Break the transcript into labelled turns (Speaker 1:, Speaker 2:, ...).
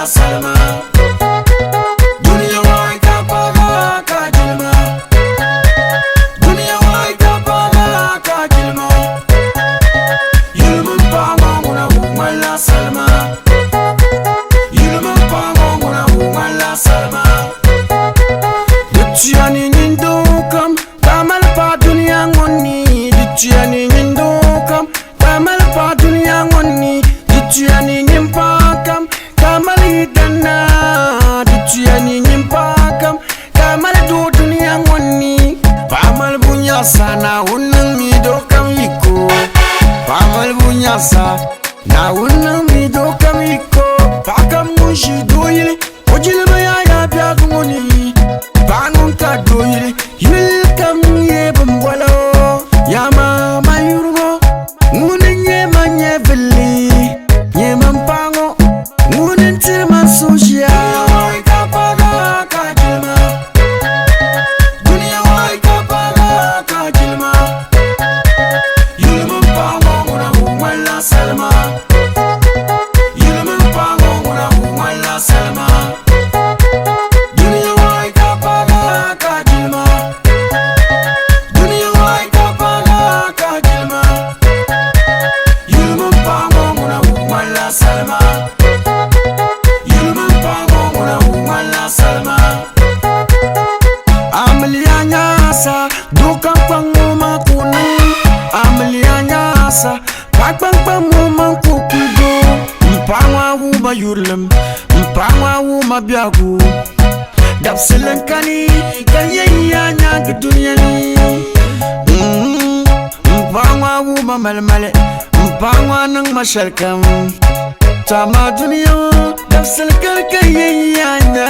Speaker 1: la salma. Dunia wai ka paga ka jilma. Dunia wai ka paga ka jilma. Yulmun pango muna huma la salma. Yulmun pango muna huma la salma. Dutiyani nindo kam kamal pa dunia ngoni. Dutiyani nindo kam kamal pa dunia ngoni. Dutiyani nyimpa kam kamal hidana. Dutiyani nyimpa kam kamal do dunia ngoni. Pamal bunya sana unang mi do kam iko. Pamal bunya sa na unang mi do kam iko. Pakam mushi do yili ojil maya ya biya ngoni. Bangun ka do yili yil kam ye bambwalo. Yama mayurgo ngune nye manye vili nye mampango ngune tirman sojia. Dunia wai ka paga ka jilma. Dunia wai ka paga ka jilma. Yulman pango muna huma la salma. Yulman pango muna huma la salma. Dunia wai ka paga ka jilma. Dunia wai ka paga ka jilma. Yulman pango muna huma la salma. Yulman pango muna huma la salma. Amelia nyasa dukan panguma kunu. Amelia nyasa pakpang panguma kukugo. Mpangwa huma yurlem, mpangwa huma biagu. Dapselenkani kanye nyanya gdunyani. Mpangwa huma malmale, mpangwa nang mashalkam. Tama dunia dapselenkani kanye nyanya.